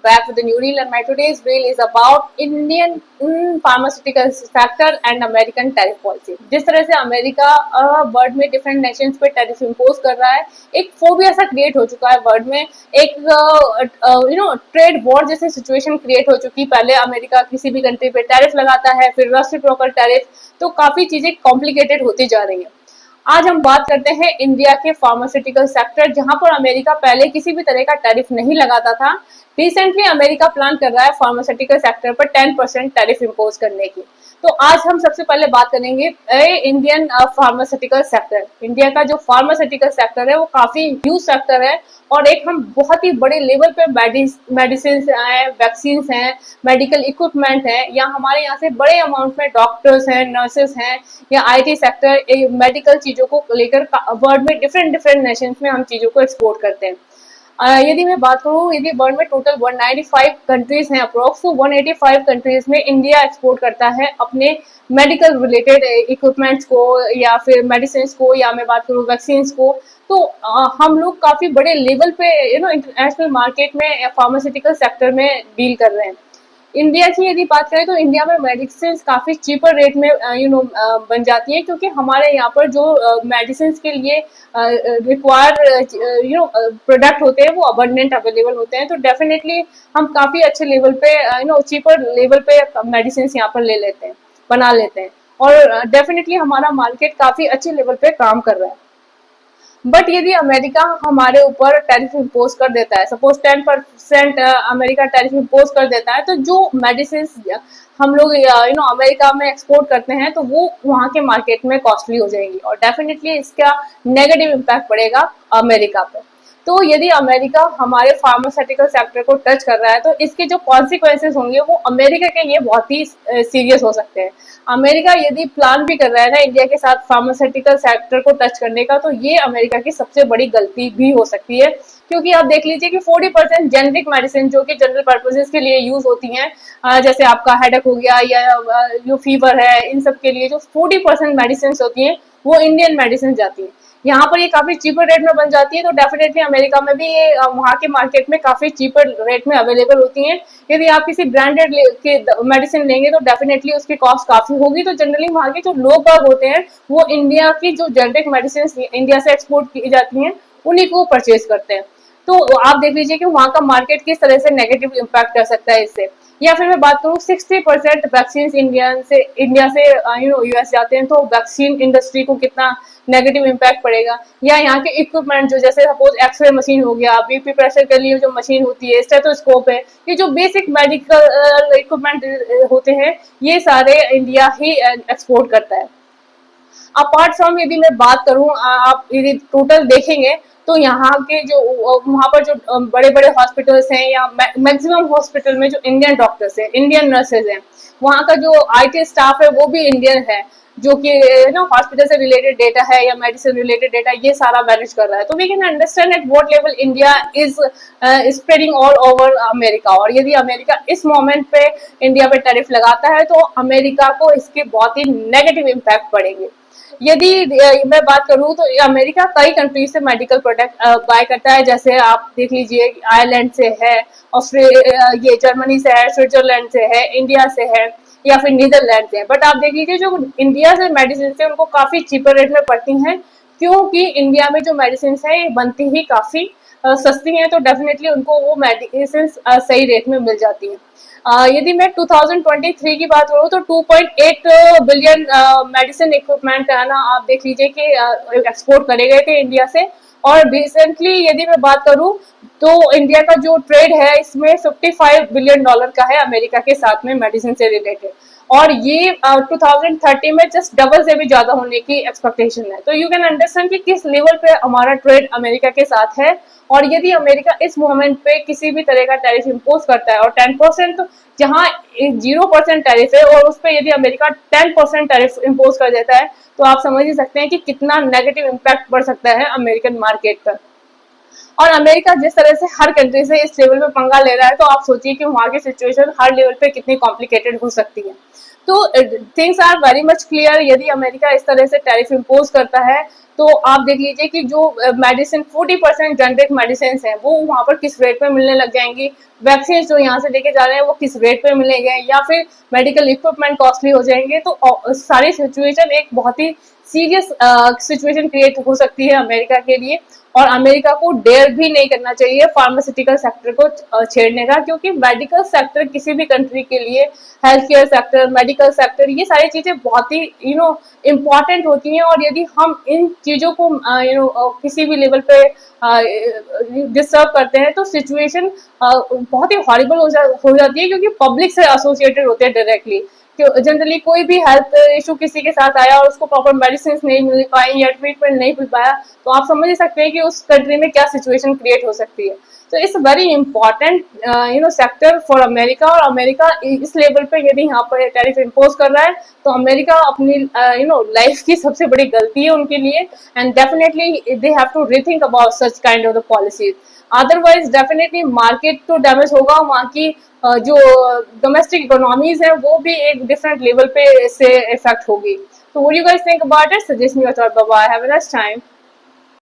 back with a new reel, and my today's reel is about Indian pharmaceutical sector and American tariff policy. जिस तरह से America world में different Nations पे tariff impose कर रहा है, एक फोबिया सा क्रिएट हो चुका है वर्ल्ड में, एक ट्रेड वॉर जैसी सिचुएशन क्रिएट हो चुकी। पहले अमेरिका किसी भी कंट्री पे टैरिफ लगाता है, फिर रेसिप्रोकल टैरिफ, तो काफी चीजें कॉम्प्लिकेटेड होती जा रही है। आज हम बात करते हैं इंडिया के फार्मास्यूटिकल सेक्टर, जहां पर अमेरिका पहले किसी भी तरह का टैरिफ नहीं लगाता था। रिसेंटली अमेरिका प्लान कर रहा है फार्मास्यूटिकल सेक्टर पर 10% टैरिफ इम्पोज करने की। तो आज हम सबसे पहले बात करेंगे इंडियन फार्मास्यूटिकल सेक्टर। इंडिया का जो फार्मास्यूटिकल सेक्टर है वो काफी ह्यूज सेक्टर है, और एक हम बहुत ही बड़े लेवल पे मेडिसिन हैं, वैक्सीन हैं, मेडिकल इक्विपमेंट है, या हमारे यहाँ से बड़े अमाउंट में डॉक्टर्स हैं, नर्सेस हैं, या IT सेक्टर मेडिकल चीजों को लेकर वर्ल्ड में डिफरेंट नेशंस में हम चीजों को एक्सपोर्ट करते हैं। यदि मैं बात करूँ, यदि वर्ल्ड में टोटल 195 कंट्रीज हैं अप्रोक्स, तो 185 कंट्रीज में इंडिया एक्सपोर्ट करता है अपने मेडिकल रिलेटेड इक्विपमेंट्स को, या फिर मेडिसिन को, या मैं बात करूँ वैक्सीन को। तो हम लोग काफी बड़े लेवल पे इंटरनेशनल मार्केट में फार्मास्यूटिकल सेक्टर में डील कर रहे हैं। इंडिया की यदि बात करें तो इंडिया में मेडिसिन काफी चीपर रेट में बन जाती है, क्योंकि हमारे यहाँ पर जो मेडिसिन के लिए रिक्वायर प्रोडक्ट होते हैं वो अबंडेंट अवेलेबल होते हैं। तो डेफिनेटली हम काफी अच्छे लेवल पे चीपर लेवल पे मेडिसिन यहाँ पर ले लेते हैं, बना लेते हैं, और डेफिनेटली हमारा मार्केट काफी अच्छे लेवल पे काम कर रहा है। बट यदि अमेरिका हमारे ऊपर टैरिफ इम्पोज कर देता है, सपोज 10% अमेरिका टैरिफ इम्पोज कर देता है, तो जो मेडिसिन हम लोग अमेरिका में एक्सपोर्ट करते हैं तो वो वहाँ के मार्केट में कॉस्टली हो जाएंगी, और डेफिनेटली इसका नेगेटिव इम्पैक्ट पड़ेगा अमेरिका पे। तो यदि अमेरिका हमारे फार्मास्यूटिकल सेक्टर को टच कर रहा है तो इसके जो कॉन्सिक्वेंसेस होंगे वो अमेरिका के लिए बहुत ही सीरियस हो सकते हैं। अमेरिका यदि प्लान भी कर रहा है ना इंडिया के साथ फार्मास्यूटिकल सेक्टर को टच करने का, तो ये अमेरिका की सबसे बड़ी गलती भी हो सकती है, क्योंकि आप देख लीजिए कि 40% जेनरिक मेडिसिन जो कि जनरल पर्पसेस के लिए यूज होती हैं, जैसे आपका हेडेक हो गया या जो फीवर है, इन सब के लिए जो 40% मेडिसिन होती हैं वो इंडियन मेडिसिन जाती है। यहाँ पर ये काफी चीपर रेट में बन जाती है, तो डेफिनेटली अमेरिका में भी ये वहाँ के मार्केट में काफी चीपर रेट में अवेलेबल होती हैं। यदि आप किसी ब्रांडेड के मेडिसिन लेंगे तो डेफिनेटली उसकी कॉस्ट काफी होगी। तो जनरली वहाँ के जो लोग बाग होते हैं वो इंडिया की जो जेनरिक मेडिसिन इंडिया से एक्सपोर्ट की जाती हैं उन्हीं को परचेज करते हैं। तो आप देख लीजिए कि वहाँ का मार्केट किस तरह से नेगेटिव इम्पैक्ट कर सकता है इससे। या फिर मैं बात करूँ 60% वैक्सीन इंडिया से US जाते हैं, तो वैक्सीन इंडस्ट्री को कितना नेगेटिव इम्पैक्ट पड़ेगा। या यहाँ के इक्विपमेंट जो जैसे सपोज एक्सरे मशीन हो गया, BP प्रेशर के लिए जो मशीन होती है, स्टेथोस्कोप है, ये जो बेसिक मेडिकल इक्विपमेंट होते हैं ये सारे इंडिया ही एक्सपोर्ट करता है। अपार्ट फ्रॉम यदि मैं बात करूँ, आप यदि टोटल देखेंगे तो यहाँ के जो वहाँ पर जो बड़े बड़े हॉस्पिटल्स हैं, या मैक्सिमम हॉस्पिटल में जो इंडियन डॉक्टर्स हैं, इंडियन नर्सेज हैं, वहाँ का जो IT स्टाफ है वो भी इंडियन है, जो कि हॉस्पिटल से रिलेटेड डेटा है या मेडिसिन रिलेटेड डेटा ये सारा मैनेज कर रहा है। तो we can understand at what level India is spreading all over America. और यदि अमेरिका इस मोमेंट पे इंडिया पे टैरिफ लगाता है तो अमेरिका को इसके बहुत ही नेगेटिव इम्पैक्ट पड़ेंगे। यदि मैं बात करूं तो अमेरिका कई कंट्रीज से मेडिकल प्रोडक्ट बाय करता है, जैसे आप देख लीजिए आयरलैंड से है, ऑस्ट्रेलिया, ये जर्मनी से है, स्विट्जरलैंड से है, इंडिया से है, या फिर नीदरलैंड से है। बट आप देख लीजिए जो इंडिया से मेडिसिन है उनको काफी चीपर रेट में पड़ती हैं, क्योंकि इंडिया में जो मेडिसिन है ये बनती ही काफी सस्ती हैं, तो डेफिनेटली उनको वो मेडिसिन सही रेट में मिल जाती हैं। यदि मैं 2023 की बात करूँ तो 2.8 बिलियन मेडिसिन इक्विपमेंट है ना, आप देख लीजिए कि एक्सपोर्ट करे गए थे इंडिया से। और रिसेंटली यदि मैं बात करूँ तो इंडिया का जो ट्रेड है इसमें $55 बिलियन का है अमेरिका के साथ में मेडिसिन से रिलेटेड, और ये 2030 में जस्ट डबल से भी ज्यादा होने की एक्सपेक्टेशन है। तो यू कैन अंडरस्टैंड कि किस लेवल पे हमारा ट्रेड अमेरिका के साथ है। और यदि अमेरिका इस मोमेंट पे किसी भी तरह का टैरिफ इम्पोज करता है, और 10% जहां 0% टैरिफ है, और उस पर यदि अमेरिका 10% टैरिफ इम्पोज कर देता है, तो आप समझ ही सकते हैं कि कितना नेगेटिव इम्पैक्ट पड़ सकता है अमेरिकन मार्केट पर। और अमेरिका जिस तरह से हर कंट्री से इस लेवल पे पंगा ले रहा है, तो आप सोचिए कि वहां की सिचुएशन हर लेवल पे कितनी कॉम्प्लिकेटेड हो सकती है। तो things are very much clear. यदि अमेरिका इस तरह से टैरिफ इम्पोज करता है, तो आप देख लीजिए कि जो मेडिसिन 40% जेनरिक मेडिसिन है वो वहां पर किस रेट पे मिलने लग जाएंगी, वैक्सीन जो यहाँ से लेके जा रहे हैं वो किस रेट पे मिलेंगे, या फिर मेडिकल इक्विपमेंट कॉस्टली हो जाएंगे। तो सारी सिचुएशन एक बहुत ही सीरियस सिचुएशन क्रिएट हो सकती है अमेरिका के लिए। और अमेरिका को डेयर भी नहीं करना चाहिए फार्मास्यूटिकल सेक्टर को छेड़ने का, क्योंकि मेडिकल सेक्टर किसी भी कंट्री के लिए, health care sector, medical sector, ये सारी चीजें बहुत ही इम्पॉर्टेंट होती हैं। और यदि हम इन चीजों को किसी भी लेवल पे डिस्टर्ब करते हैं, तो सिचुएशन बहुत ही हॉरिबल हो जाती है, क्योंकि पब्लिक से एसोसिएटेड होते हैं डायरेक्टली। जनरली कोई भी हेल्थ इशू किसी के साथ आया और उसको प्रॉपर मेडिसिन नहीं मिल पाई या ट्रीटमेंट नहीं मिल पाया, तो आप समझ ही सकते हैं कि उस कंट्री में क्या सिचुएशन क्रिएट हो सकती है। तो it's very important sector for America. और अमेरिका इस लेवल पे यदि यहाँ पर टैरिफ इम्पोज कर रहा है, तो अमेरिका अपनी लाइफ की सबसे बड़ी गलती है उनके लिए। And definitely they have to rethink about such kind of the policies. Otherwise definitely market तो डैमेज होगा, वहाँ की जो डोमेस्टिक इकोनॉमीज है वो भी एक डिफरेंट लेवल पे इससे इफेक्ट होगी। तो what you guys think about it? Suggest me your thought. Bye bye, have a nice time.